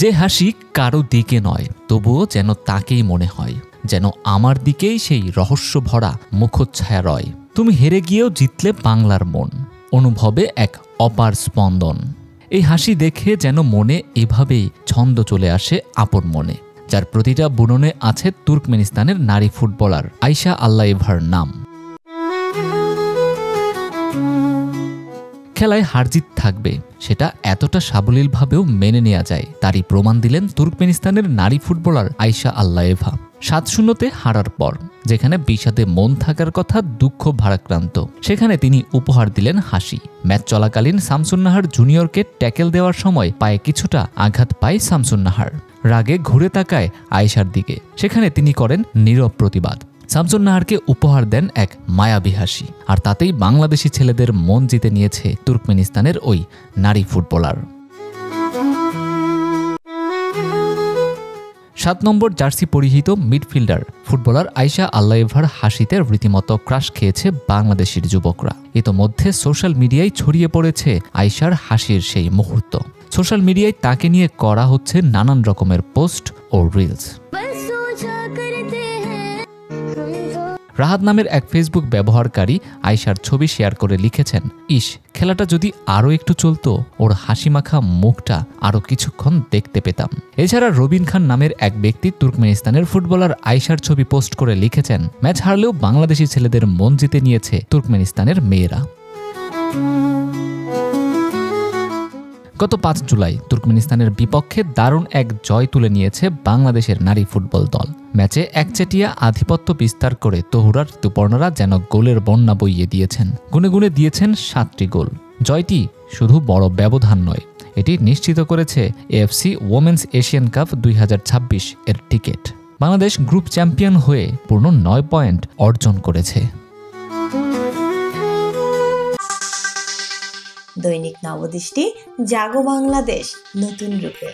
যে হাসি কারো দিকে নয়, তবুও যেন তাকেই মনে হয়, যেন আমার দিকেই সেই রহস্য ভরা মুখচ্ছায়া রয়। তুমি হেরে গিয়েও জিতলে বাংলার মন, অনুভবে এক অপার স্পন্দন। এই হাসি দেখে যেন মনে এভাবেই ছন্দ চলে আসে আপন মনে, যার প্রতিটা বুননে আছে তুর্কমেনিস্তানের নারী ফুটবলার আয়শা আল্লায়েভার নাম। খেলায় হারজিত থাকবে, সেটা এতটা সাবলীলভাবেও মেনে নেওয়া যায়, তারই প্রমাণ দিলেন তুর্কমেনিস্তানের নারী ফুটবলার আয়শা আল্লায়েভা। 7-0 হারার পর যেখানে বিষাদে মন থাকার কথা দুঃখ ভারাক্রান্ত, সেখানে তিনি উপহার দিলেন হাসি। ম্যাচ চলাকালীন শামসুন্নাহার জুনিয়রকে ট্যাকেল দেওয়ার সময় পায়ে কিছুটা আঘাত পায় শামসুন্নাহার। রাগে ঘুরে তাকায় আয়েশার দিকে, সেখানে তিনি করেন নীরব প্রতিবাদ। শামসুন্নাহারকে উপহার দেন এক মায়াবী হাসি, আর তাতেই বাংলাদেশি ছেলেদের মন জিতে নিয়েছে তুর্কমেনিস্তানের ওই নারী ফুটবলার। 7 নম্বর জার্সি পরিহিত মিডফিল্ডার ফুটবলার আয়শা আল্লায়েভার হাসিতে রীতিমতো ক্রাশ খেয়েছে বাংলাদেশের যুবকরা। ইতোমধ্যে সোশ্যাল মিডিয়ায় ছড়িয়ে পড়েছে আয়শার হাসির সেই মুহূর্ত। সোশ্যাল মিডিয়ায় তাকে নিয়ে করা হচ্ছে নানান রকমের পোস্ট ও রিলস। রাহাত নামের এক ফেসবুক ব্যবহারকারী আয়শার ছবি শেয়ার করে লিখেছেন, ইস, খেলাটা যদি আরও একটু চলতো, ওর হাসিমাখা মুখটা আরও কিছুক্ষণ দেখতে পেতাম। এছাড়া রবিন খান নামের এক ব্যক্তি তুর্কমেনিস্তানের ফুটবলার আয়শার ছবি পোস্ট করে লিখেছেন, ম্যাচ হারলেও বাংলাদেশি ছেলেদের মন জিতে নিয়েছে তুর্কমেনিস্তানের মেয়েরা। গত 5 জুলাই তুর্কমেনিস্তানের বিপক্ষে দারুণ এক জয় তুলে নিয়েছে বাংলাদেশের নারী ফুটবল দল। ম্যাচে একচেটিয়া আধিপত্য বিস্তার করে তহুরা ঋতুপর্ণারা যেন গোলের বন্যা বইয়ে দিয়েছেন, গুনে গুনে দিয়েছেন 7টি গোল। জয়টি শুধু বড় ব্যবধান নয়, এটি নিশ্চিত করেছে এএফসি ওমেন্স এশিয়ান কাপ 2026 এর টিকিট। বাংলাদেশ গ্রুপ চ্যাম্পিয়ন হয়ে পূর্ণ 9 পয়েন্ট অর্জন করেছে। দৈনিক নবদৃষ্টি, জাগো বাংলাদেশ নতুন রূপে।